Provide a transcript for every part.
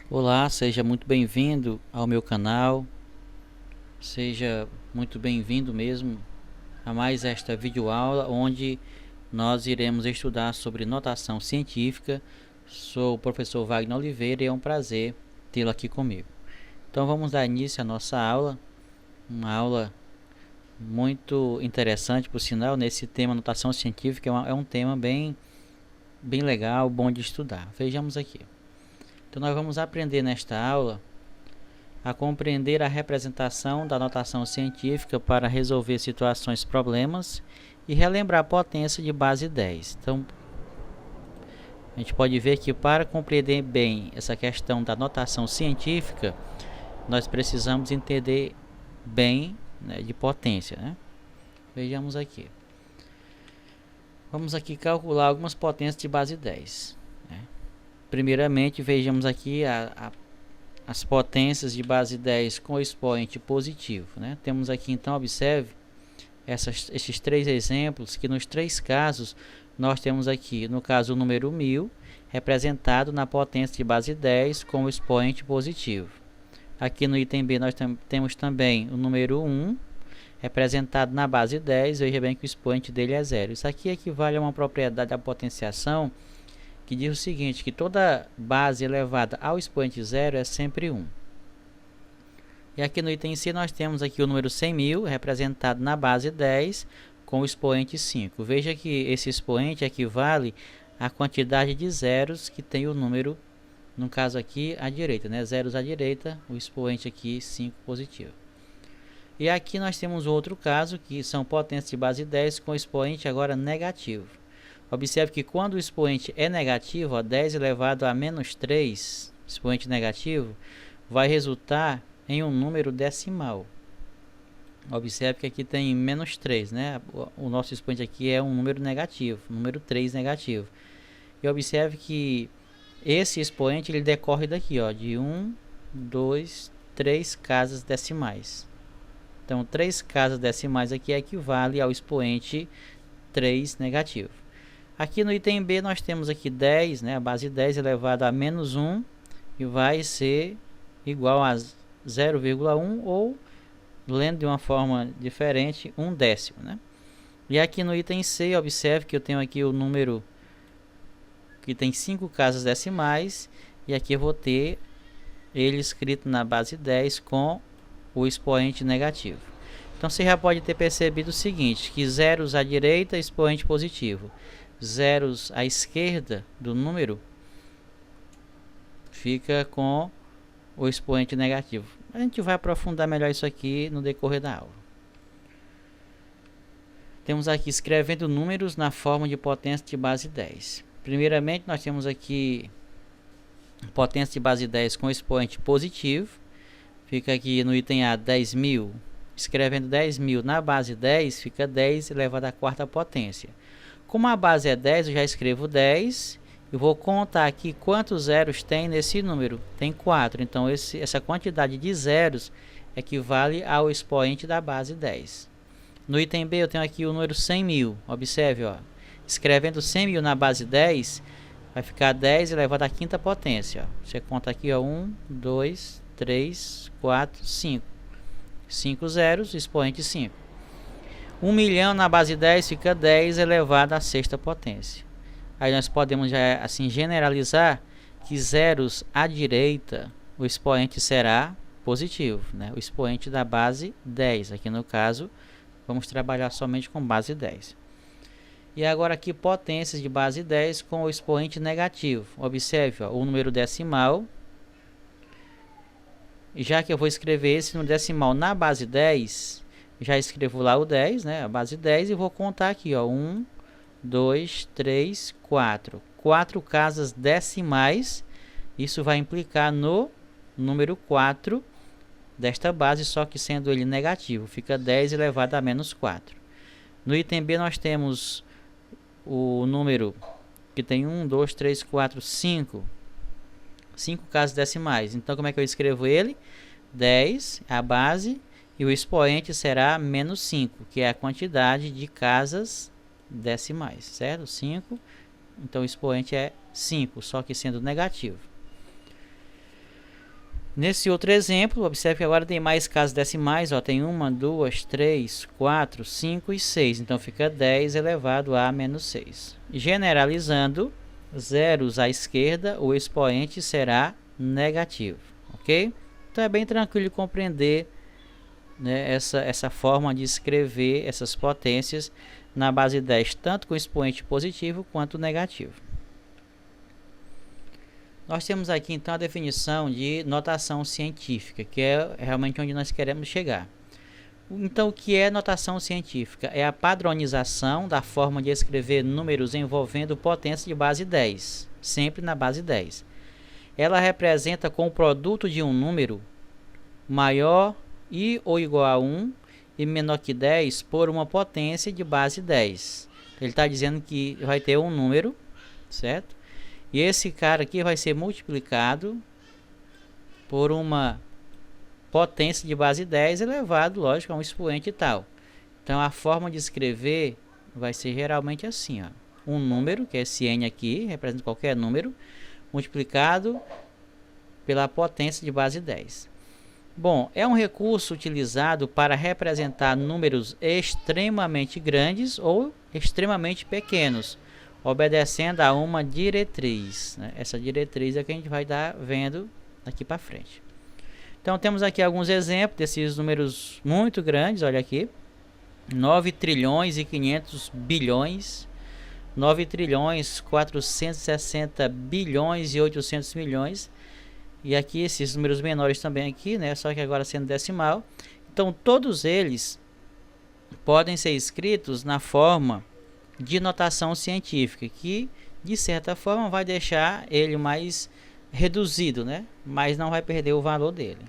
Olá, seja muito bem-vindo ao meu canal, seja muito bem-vindo mesmo a mais esta videoaula onde nós iremos estudar sobre notação científica. Sou o professor Wagner Oliveira e é um prazer tê-lo aqui comigo. Então vamos dar início à nossa aula, uma aula muito interessante por sinal. Nesse tema notação científica é um tema bem legal, bom de estudar. Vejamos aqui. Então nós vamos aprender nesta aula a compreender a representação da notação científica para resolver situações, problemas e relembrar a potência de base 10. Então, a gente pode ver que para compreender bem essa questão da notação científica, nós precisamos entender bem, né, de potência, né? Vejamos aqui. Vamos aqui calcular algumas potências de base 10. Né? Primeiramente, vejamos aqui as potências de base 10 com expoente positivo. Né? Temos aqui, então, observe esses três exemplos, que nos três casos, nós temos aqui, no caso, o número 1000, representado na potência de base 10 com o expoente positivo. Aqui no item B, nós temos também o número 1, representado na base 10, veja bem que o expoente dele é 0. Isso aqui equivale a uma propriedade da potenciação, que diz o seguinte, que toda base elevada ao expoente 0 é sempre 1. E aqui no item C nós temos aqui o número 100.000, representado na base 10, com o expoente 5. Veja que esse expoente equivale à quantidade de zeros que tem o número, no caso aqui, à direita, né? Zeros à direita, o expoente aqui 5 positivo. E aqui nós temos outro caso, que são potências de base 10 com expoente agora negativo. Observe que quando o expoente é negativo, ó, 10 elevado a menos 3, expoente negativo, vai resultar em um número decimal. Observe que aqui tem menos 3, né? O nosso expoente aqui é um número negativo, número 3 negativo. E observe que esse expoente ele decorre daqui, ó, de 1, 2, 3 casas decimais. Então, 3 casas decimais aqui equivale ao expoente 3 negativo. Aqui no item B nós temos aqui 10, né? A base 10 elevado a menos 1 e vai ser igual a 0,1 ou, lendo de uma forma diferente, 1/10, né? E aqui no item C, observe que eu tenho aqui o número que tem 5 casas decimais e aqui eu vou ter ele escrito na base 10 com o expoente negativo. Então você já pode ter percebido o seguinte, que zeros à direita, expoente positivo, zeros à esquerda do número fica com o expoente negativo. A gente vai aprofundar melhor isso aqui no decorrer da aula. Temos aqui escrevendo números na forma de potência de base 10. Primeiramente nós temos aqui potência de base 10 com expoente positivo. Fica aqui no item A 10.000. Escrevendo 10.000 na base 10, fica 10 elevado à quarta potência. Como a base é 10, eu já escrevo 10. Eu vou contar aqui quantos zeros tem nesse número. Tem 4. Então, essa quantidade de zeros equivale ao expoente da base 10. No item B, eu tenho aqui o número 100.000. Observe, ó. Escrevendo 100.000 na base 10, vai ficar 10 elevado à quinta potência. Ó. Você conta aqui, ó, 1, 2, 3, 4, 5. 5 zeros, expoente 5. 1 milhão na base 10 fica 10 elevado à sexta potência. Aí nós podemos já assim generalizar que zeros à direita, o expoente será positivo, né? O expoente da base 10. Aqui no caso, vamos trabalhar somente com base 10. E agora aqui potências de base 10 com o expoente negativo. Observe, ó, o número decimal. Já que eu vou escrever esse número decimal na base 10, já escrevo lá o 10, né? A base 10 e vou contar aqui, ó, 1, 2, 3, 4. 4 casas decimais. Isso vai implicar no número 4 desta base, só que sendo ele negativo. Fica 10 elevado a menos 4. No item B nós temos o número que tem 1, 2, 3, 4, 5. 5 casas decimais. Então, como é que eu escrevo ele? 10, a base, e o expoente será menos 5, que é a quantidade de casas decimais, certo? 5, então o expoente é 5, só que sendo negativo. Nesse outro exemplo, observe que agora tem mais casas decimais, ó, tem 1, 2, 3, 4, 5 e 6. Então fica 10 elevado a menos 6. Generalizando, zeros à esquerda, o expoente será negativo, ok? Então é bem tranquilo de compreender, né, essa forma de escrever essas potências na base 10, tanto com expoente positivo quanto negativo. Nós temos aqui então a definição de notação científica, que é realmente onde nós queremos chegar. Então, o que é notação científica? É a padronização da forma de escrever números envolvendo potência de base 10, sempre na base 10. Ela representa com o produto de um número maior e ou igual a 1 e menor que 10 por uma potência de base 10. Ele está dizendo que vai ter um número, certo? E esse cara aqui vai ser multiplicado por uma potência de base 10 elevado, lógico, a um expoente tal. Então a forma de escrever vai ser geralmente assim, ó. Um número, que é esse n aqui, representa qualquer número, multiplicado pela potência de base 10. Bom, é um recurso utilizado para representar números extremamente grandes ou extremamente pequenos, obedecendo a uma diretriz, né? Essa diretriz é que a gente vai estar vendo aqui para frente. Então temos aqui alguns exemplos desses números muito grandes, olha aqui. 9 trilhões e 500 bilhões, 9 trilhões 460 bilhões e 800 milhões. E aqui esses números menores também aqui, né? Só que agora sendo decimal. Então todos eles podem ser escritos na forma de notação científica, que de certa forma vai deixar ele mais reduzido, né? Mas não vai perder o valor dele.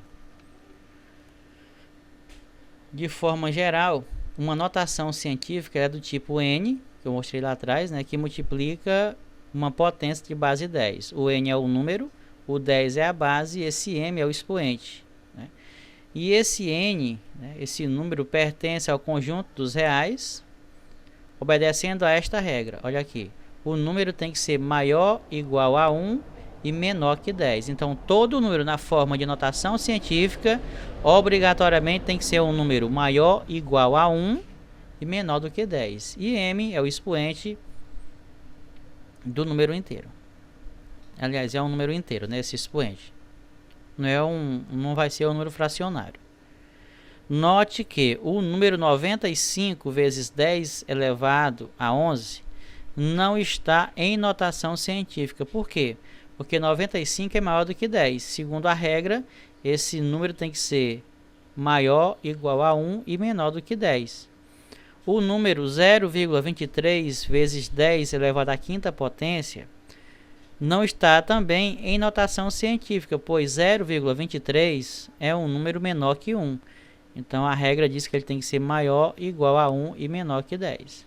De forma geral, uma notação científica é do tipo n, que eu mostrei lá atrás, né? Que multiplica uma potência de base 10. O n é o número, o 10 é a base e esse m é o expoente, né? E esse n, né, esse número pertence ao conjunto dos reais, obedecendo a esta regra. Olha aqui, o número tem que ser maior ou igual a 1 e menor que 10. Então, todo número na forma de notação científica, obrigatoriamente tem que ser um número maior ou igual a 1 e menor do que 10. E m é o expoente do número inteiro. Aliás, é um número inteiro, né, esse expoente. Não vai ser um número fracionário. Note que o número 95 vezes 10 elevado a 11 não está em notação científica. Por quê? Porque 95 é maior do que 10. Segundo a regra, esse número tem que ser maior, igual a 1 e menor do que 10. O número 0,23 vezes 10 elevado à quinta potência não está também em notação científica, pois 0,23 é um número menor que 1. Então a regra diz que ele tem que ser maior, igual a 1 e menor que 10.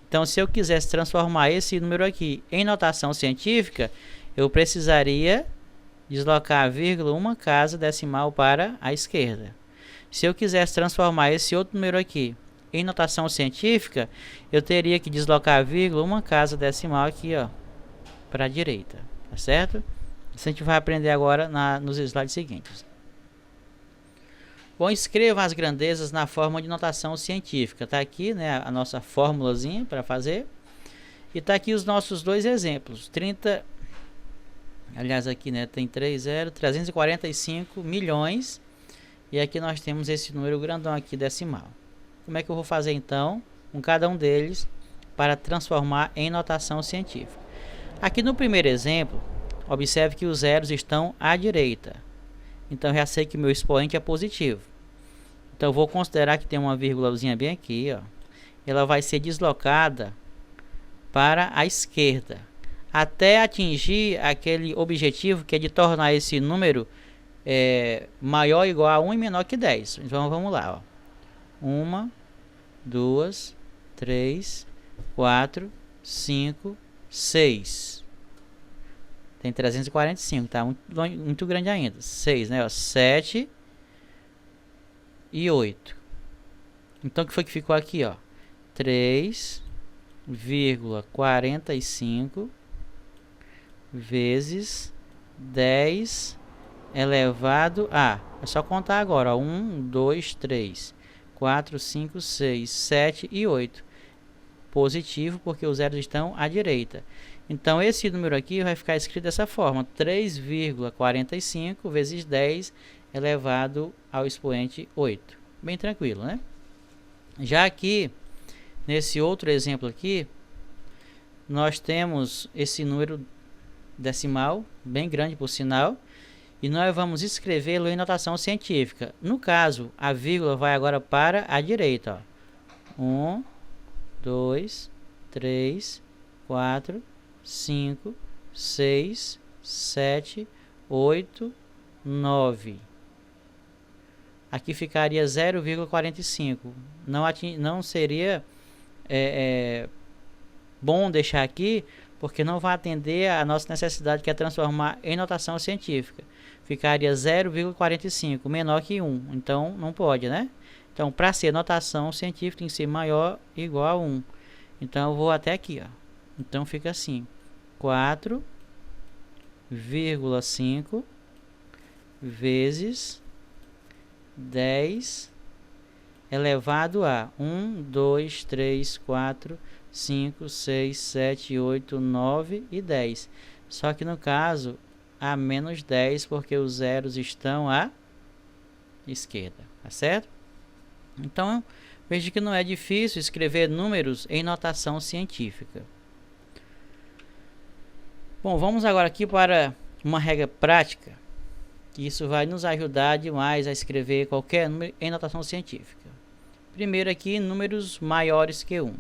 Então, se eu quisesse transformar esse número aqui em notação científica, eu precisaria deslocar a vírgula uma casa decimal para a esquerda. Se eu quisesse transformar esse outro número aqui em notação científica, eu teria que deslocar a vírgula uma casa decimal aqui, ó, para a direita, tá certo? Isso a gente vai aprender agora nos slides seguintes. Bom, escreva as grandezas na forma de notação científica. Tá aqui, né, a nossa formulazinha para fazer. E tá aqui os nossos dois exemplos. 30, aliás, aqui, né, tem 345 milhões. E aqui nós temos esse número grandão aqui decimal. Como é que eu vou fazer então com cada um deles para transformar em notação científica? Aqui no primeiro exemplo, observe que os zeros estão à direita. Então já sei que meu expoente é positivo. Então eu vou considerar que tem uma vírgulazinha bem aqui, ó. Ela vai ser deslocada para a esquerda, até atingir aquele objetivo que é de tornar esse número maior ou igual a 1 e menor que 10. Então vamos lá, ó. 1, 2, 3, 4, 5, 6. Tem 345, tá? Muito grande ainda. 6, né? Ó, 7 e 8. Então o que foi que ficou aqui, ó? 3,45 vezes 10 elevado a... É só contar agora, ó. 1, 2, 3, 4, 5, 6, 7 e 8. Positivo, porque os zeros estão à direita. Então, esse número aqui vai ficar escrito dessa forma. 3,45 vezes 10 elevado ao expoente 8. Bem tranquilo, né? Já aqui, nesse outro exemplo aqui, nós temos esse número decimal, bem grande por sinal, e nós vamos escrevê-lo em notação científica. No caso, a vírgula vai agora para a direita. 1, 2, 3, 4, 5, 6, 7, 8, 9. Aqui ficaria 0,45. Não seria bom deixar aqui, porque não vai atender a nossa necessidade, que é transformar em notação científica. Ficaria 0,45, menor que 1. Então, não pode, né? Então, para ser notação científica, tem que ser maior ou igual a 1. Então, eu vou até aqui, ó. Então, fica assim. 4,5 vezes 10 elevado a 1, 2, 3, 4, 5, 6, 7, 8, 9 e 10. Só que no caso, a menos 10, porque os zeros estão à esquerda, tá certo? Então, veja que não é difícil escrever números em notação científica. Bom, vamos agora aqui para uma regra prática. Isso vai nos ajudar demais a escrever qualquer número em notação científica. Primeiro aqui, números maiores que 1.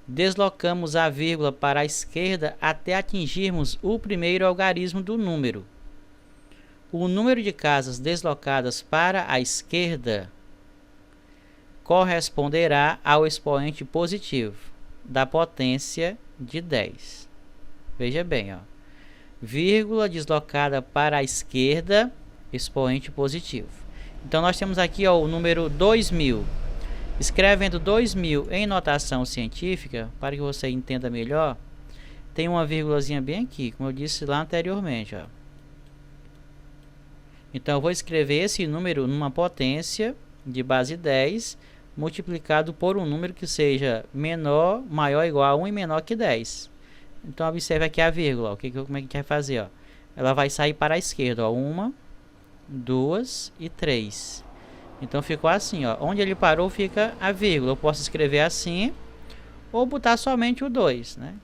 Deslocamos a vírgula para a esquerda até atingirmos o primeiro algarismo do número. O número de casas deslocadas para a esquerda corresponderá ao expoente positivo da potência de 10. Veja bem, ó. Vírgula deslocada para a esquerda, expoente positivo. Então, nós temos aqui, ó, o número 2000. Escrevendo 2000 em notação científica, para que você entenda melhor, tem uma vírgulazinha bem aqui, como eu disse lá anteriormente, ó. Então, eu vou escrever esse número numa potência de base 10, multiplicado por um número que seja menor, maior ou igual a 1 e menor que 10. Então, observe aqui a vírgula, ó. Como é que a gente vai fazer, ó? Ela vai sair para a esquerda, ó. 1, 2 e 3. Então, ficou assim, ó. Onde ele parou fica a vírgula. Eu posso escrever assim, ou botar somente o 2, né?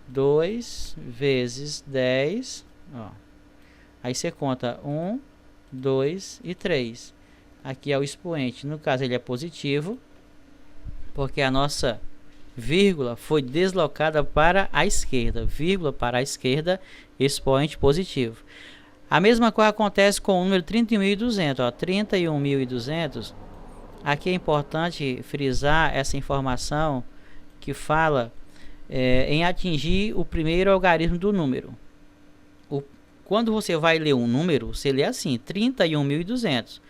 2 vezes 10, ó. Aí você conta 1, 2 e 3. Aqui é o expoente. No caso, ele é positivo, porque a nossa vírgula foi deslocada para a esquerda. Vírgula para a esquerda, expoente positivo. A mesma coisa acontece com o número 31.200. 31.200. Aqui é importante frisar essa informação que fala em atingir o primeiro algarismo do número. Quando você vai ler um número, você lê assim, 31.200.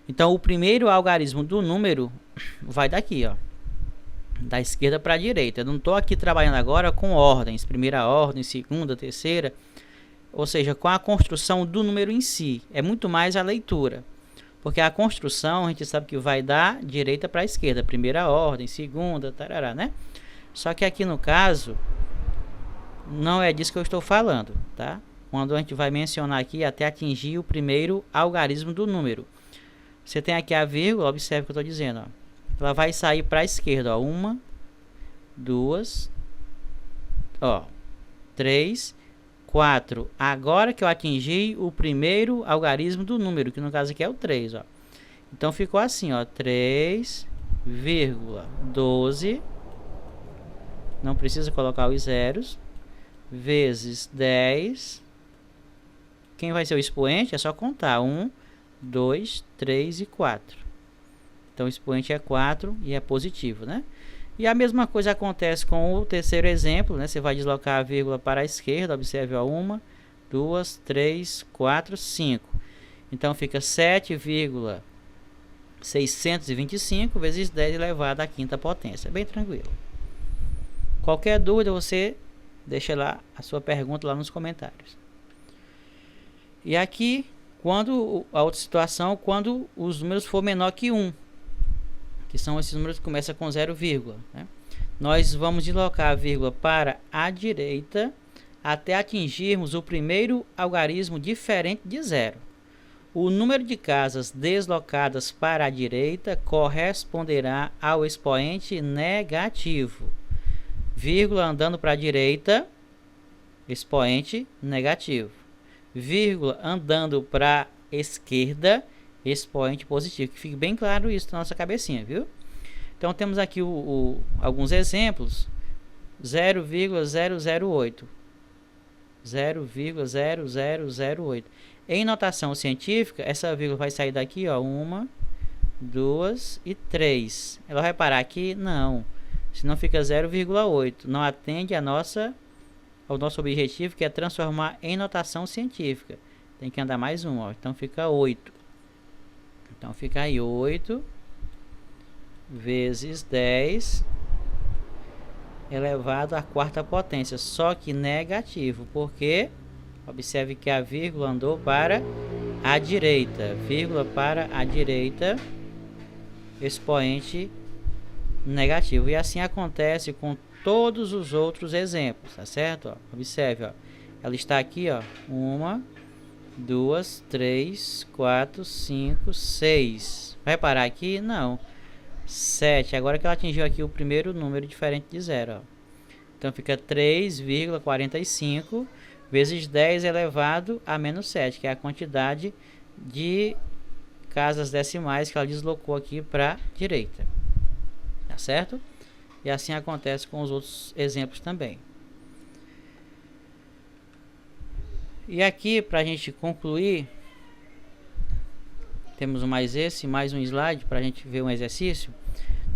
Então, o primeiro algarismo do número vai daqui, ó, da esquerda para a direita. Eu não estou aqui trabalhando agora com ordens, primeira ordem, segunda, terceira, ou seja, com a construção do número em si. É muito mais a leitura, porque a construção a gente sabe que vai da direita para a esquerda, primeira ordem, segunda, tarará, né? Só que aqui no caso, não é disso que eu estou falando, tá? Quando a gente vai mencionar aqui até atingir o primeiro algarismo do número. Você tem aqui a vírgula, observe o que eu estou dizendo, ó. Ela vai sair para a esquerda, ó. 1, 2, ó, 3, 4. Agora que eu atingi o primeiro algarismo do número, que no caso aqui é o 3, ó. Então ficou assim, ó, 3,12. Não precisa colocar os zeros. Vezes 10. Quem vai ser o expoente? É só contar. 1, 2, 3 e 4. Então o expoente é 4 e é positivo, né? E a mesma coisa acontece com o terceiro exemplo, né? Você vai deslocar a vírgula para a esquerda, observe, ó, 1, 2, 3, 4, 5. Então fica 7,625 vezes 10 elevado à quinta potência. Bem tranquilo. Qualquer dúvida, você deixa lá a sua pergunta lá nos comentários. E aqui, Quando a outra situação, quando os números for menor que 1, que são esses números que começam com 0, né? Nós vamos deslocar a vírgula para a direita até atingirmos o primeiro algarismo diferente de 0. O número de casas deslocadas para a direita corresponderá ao expoente negativo. Vírgula andando para a direita, expoente negativo. Vírgula andando para a esquerda, expoente positivo. Que fique bem claro isso na nossa cabecinha, viu? Então temos aqui alguns exemplos. 0,008. 0,0008. Em notação científica, essa vírgula vai sair daqui, ó, 1, 2 e 3. Ela vai parar aqui? Não. Senão fica 0,8. Não atende ao nosso objetivo, que é transformar em notação científica. Tem que andar mais um, ó. Então fica 8. Então fica aí 8 vezes 10 elevado à quarta potência. Só que negativo, porque observe que a vírgula andou para a direita. Vírgula para a direita, expoente negativo. E assim acontece com todos os outros exemplos, tá certo? Ó, observe, ó. Ela está aqui, ó. 1, 2, 3, 4, 5, 6. Vai parar aqui? Não. 7. Agora que ela atingiu aqui o primeiro número diferente de 0, ó. Então fica 3,45 vezes 10 elevado a menos 7, que é a quantidade de casas decimais que ela deslocou aqui para a direita. Tá certo? E assim acontece com os outros exemplos também. E aqui, para a gente concluir, temos mais um slide para a gente ver um exercício.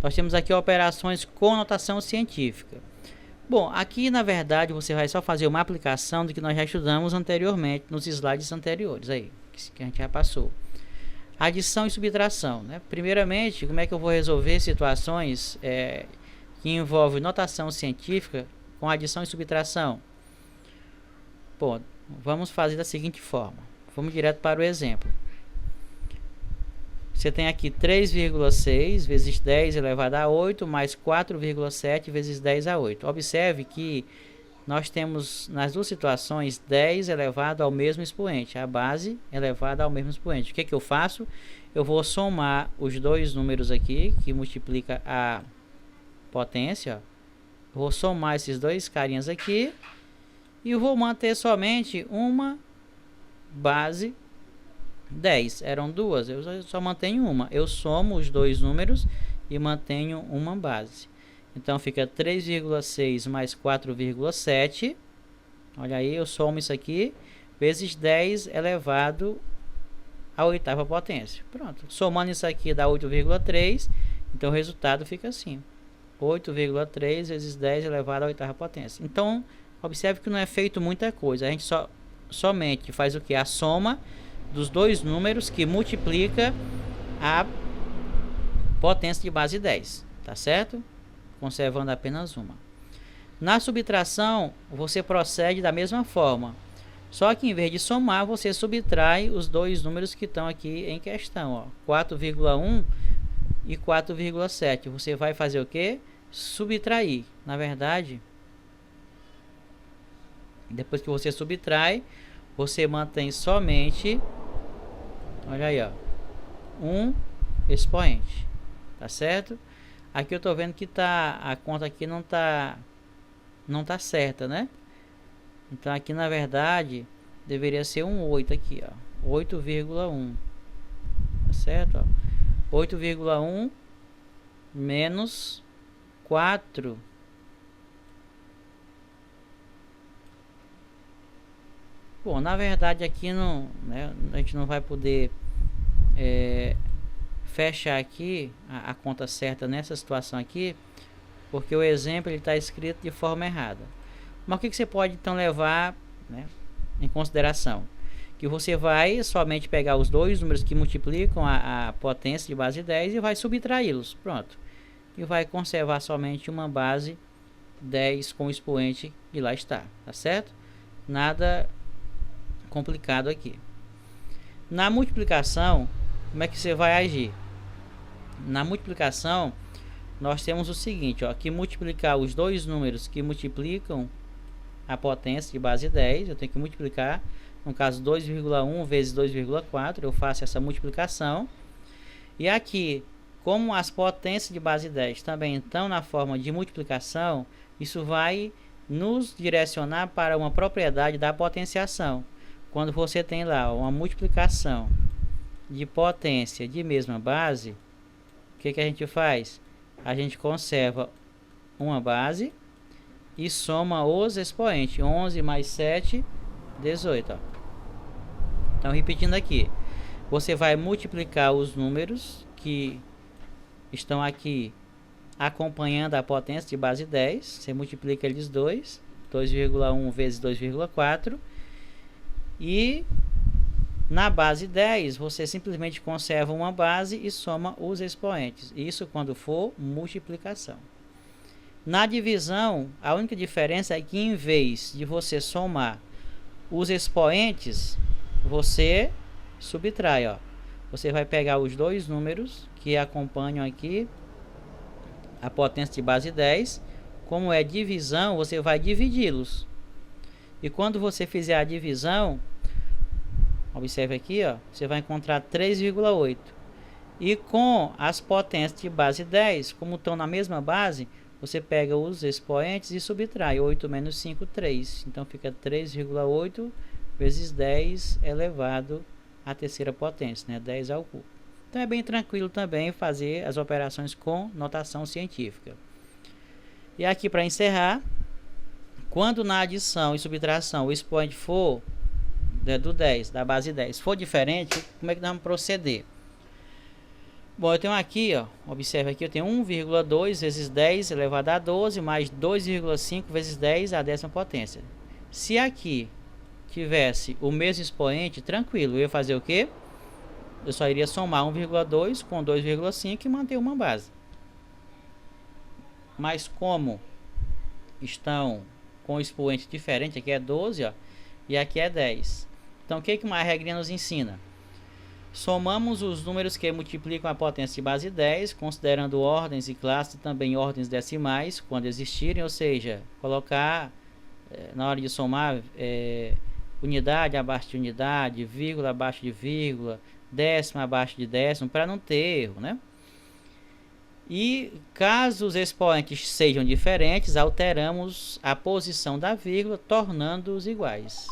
Nós temos aqui operações com notação científica. Bom, aqui na verdade você vai só fazer uma aplicação do que nós já estudamos anteriormente, nos slides anteriores, aí, que a gente já passou. Adição e subtração, né? Primeiramente, como é que eu vou resolver situações que envolvem notação científica com adição e subtração? Bom, vamos fazer da seguinte forma. Vamos direto para o exemplo. Você tem aqui 3,6 vezes 10 elevado a 8 mais 4,7 vezes 10 a 8. Observe que nós temos nas duas situações 10 elevado ao mesmo expoente, a base elevada ao mesmo expoente. O que eu faço? Eu vou somar os dois números aqui, que multiplica a potência. Vou somar esses dois carinhas aqui e eu vou manter somente uma base 10. Eram duas, eu só mantenho uma. Eu somo os dois números e mantenho uma base. Então fica 3,6 mais 4,7. Olha aí, eu somo isso aqui vezes 10 elevado à oitava potência. Pronto. Somando isso aqui dá 8,3. Então o resultado fica assim: 8,3 vezes 10 elevado à oitava potência. Então observe que não é feito muita coisa. A gente somente faz o que? A soma dos dois números que multiplica a potência de base 10, tá certo? Conservando apenas uma. Na subtração, você procede da mesma forma, só que em vez de somar, você subtrai os dois números que estão aqui em questão, ó, 4,1 e 4,7. Você vai fazer o que? Subtrair. Na verdade, depois que você subtrai, você mantém somente, olha aí, ó, um expoente, tá certo? Aqui eu tô vendo que a conta aqui não tá certa, né? Então aqui na verdade deveria ser um 8 aqui, ó, 8,1, tá certo? 8,1 menos 4. Bom, na verdade aqui não, né, a gente não vai poder fechar aqui a conta certa nessa situação aqui, porque o exemplo está escrito de forma errada. Mas o que você pode então levar, né, em consideração? Que você vai somente pegar os dois números que multiplicam a potência de base 10 e vai subtraí-los, pronto. E vai conservar somente uma base 10 com o expoente e lá está, tá certo? Nada complicado aqui. Na multiplicação, como é que você vai agir? Na multiplicação, nós temos o seguinte, ó, que multiplicar os dois números que multiplicam a potência de base 10, eu tenho que multiplicar, no caso 2,1 vezes 2,4, eu faço essa multiplicação. E aqui, como as potências de base 10 também estão na forma de multiplicação, isso vai nos direcionar para uma propriedade da potenciação. Quando você tem lá uma multiplicação de potência de mesma base, o que a gente faz? A gente conserva uma base e soma os expoentes. 11 mais 7, 18. Ó. Então, repetindo aqui. Você vai multiplicar os números que estão aqui acompanhando a potência de base 10. Você multiplica eles 2,1 vezes 2,4. E na base 10, você simplesmente conserva uma base e soma os expoentes. Isso quando for multiplicação. Na divisão, a única diferença é que em vez de você somar os expoentes, você subtrai, ó. Você vai pegar os dois números que acompanham aqui a potência de base 10. Como é divisão, você vai dividi-los. E quando você fizer a divisão, observe aqui, ó, você vai encontrar 3,8. E com as potências de base 10, como estão na mesma base, você pega os expoentes e subtrai. 8 menos 5, 3. Então fica 3,8 vezes 10 elevado à terceira potência, né? 10 ao cubo. Então é bem tranquilo também fazer as operações com notação científica. E aqui para encerrar, quando na adição e subtração o expoente for do 10, da base 10, for diferente, como é que nós vamos proceder? Bom, eu tenho aqui, ó, observe aqui, eu tenho 1,2 vezes 10 elevado a 12, mais 2,5 vezes 10 à décima potência. Se aqui tivesse o mesmo expoente, tranquilo, eu ia fazer o quê? Eu só iria somar 1,2 com 2,5 e manter uma base. Mas como estão com expoente diferente, aqui é 12, ó, e aqui é 10. Então, o que uma regrinha nos ensina? Somamos os números que multiplicam a potência de base 10, considerando ordens e classes e também ordens decimais, quando existirem, ou seja, colocar, na hora de somar, unidade abaixo de unidade, vírgula abaixo de vírgula, décimo abaixo de décimo, para não ter erro, né? E caso os expoentes sejam diferentes, alteramos a posição da vírgula, tornando-os iguais.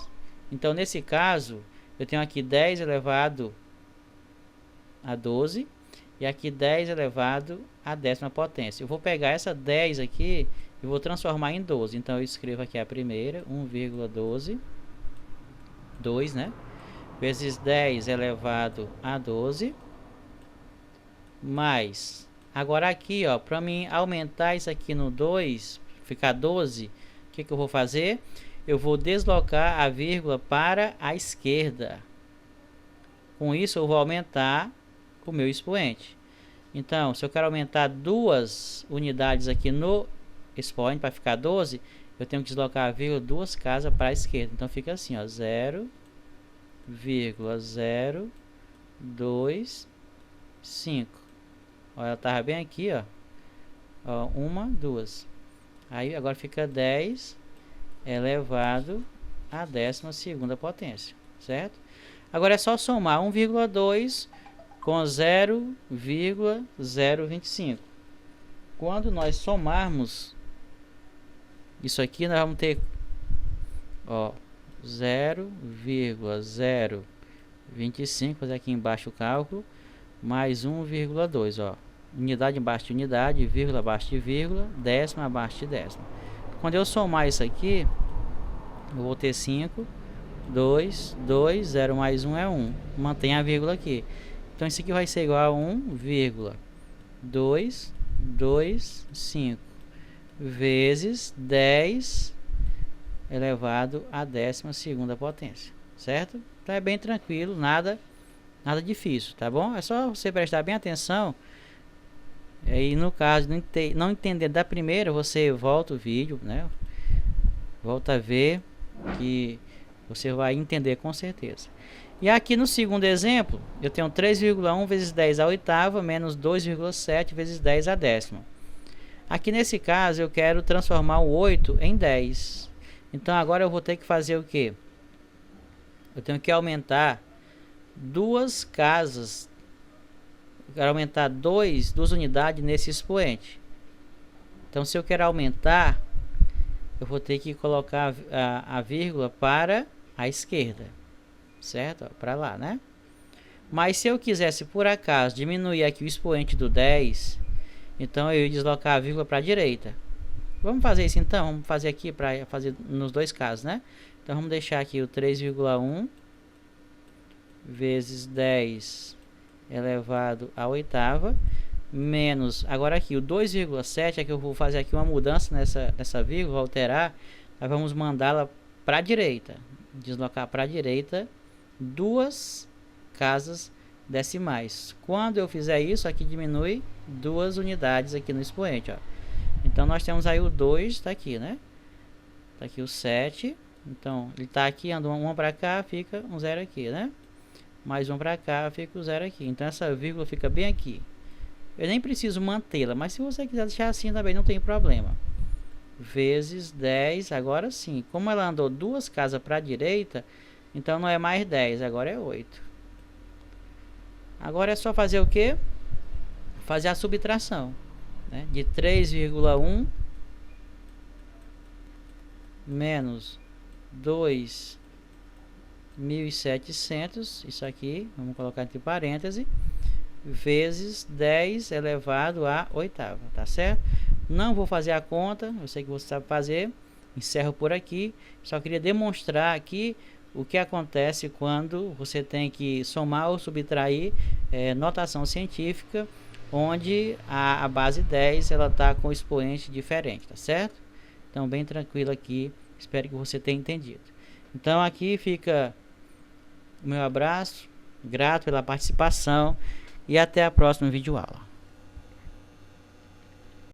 Então, nesse caso, eu tenho aqui 10 elevado a 12 e aqui 10 elevado à décima potência. Eu vou pegar essa 10 aqui e vou transformar em 12. Então, eu escrevo aqui a primeira, 1,12, 2, né? Vezes 10 elevado a 12, mais... Agora aqui, ó, para mim aumentar isso aqui no 2, ficar 12, o que eu vou fazer? Eu vou deslocar a vírgula para a esquerda. Com isso, eu vou aumentar o meu expoente. Então, se eu quero aumentar 2 unidades aqui no expoente para ficar 12, eu tenho que deslocar a vírgula 2 casas para a esquerda. Então, fica assim, ó, 0,025. Olha, ela estava bem aqui, ó. Ó, 1, 2. Aí agora fica 10 elevado à 12ª potência, certo? Agora é só somar 1,2 com 0,025. Quando nós somarmos isso aqui, nós vamos ter, ó, 0,025, fazer aqui embaixo o cálculo, mais 1,2, ó. Unidade abaixo de unidade, vírgula abaixo de vírgula, décima abaixo de décima. Quando eu somar isso aqui, eu vou ter 5, 2, 2, 0 mais 1 é 1. Mantém a vírgula aqui. Então, isso aqui vai ser igual a 1,225 vezes 10 elevado à 12ª potência, certo? Então, é bem tranquilo, nada difícil, tá bom? É só você prestar bem atenção. E no caso não entender da primeira, você volta o vídeo, né? Volta a ver que você vai entender com certeza. E aqui no segundo exemplo, eu tenho 3,1 vezes 10 à oitava menos 2,7 vezes 10 à décima. Aqui nesse caso eu quero transformar o 8 em 10. Então agora eu vou ter que fazer o quê? Eu tenho que aumentar duas casas. Eu quero aumentar duas unidades nesse expoente. Então se eu quero aumentar, eu vou ter que colocar a vírgula para a esquerda, certo? Para lá, né? Mas se eu quisesse por acaso diminuir aqui o expoente do 10, então eu ia deslocar a vírgula para a direita. Vamos fazer isso então, vamos fazer aqui para fazer nos dois casos, né? Então vamos deixar aqui o 3,1 vezes 10 elevado à oitava menos, agora aqui o 2,7 é que eu vou fazer aqui uma mudança nessa vírgula, alterar. Nós vamos mandá-la para a direita, deslocar para a direita duas casas decimais. Quando eu fizer isso, aqui diminui duas unidades aqui no expoente, ó. Então nós temos aí o 2, está aqui, né? Está aqui o 7. Então ele está aqui, anda um para cá, fica um 0 aqui, né? Mais um para cá, fica o 0 aqui. Então essa vírgula fica bem aqui. Eu nem preciso mantê-la, mas se você quiser deixar assim também não tem problema. Vezes 10, agora sim. Como ela andou duas casas para a direita, então não é mais 10, agora é 8. Agora é só fazer o que? Fazer a subtração, né? De 3,1 menos 2.700, isso aqui, vamos colocar entre parênteses, vezes 10 elevado à oitava, tá certo? Não vou fazer a conta, eu sei que você sabe fazer, encerro por aqui. Só queria demonstrar aqui o que acontece quando você tem que somar ou subtrair notação científica, onde a base 10 ela está com expoente diferente, tá certo? Então bem tranquilo aqui, espero que você tenha entendido. Então aqui fica o meu abraço, grato pela participação e até a próxima videoaula.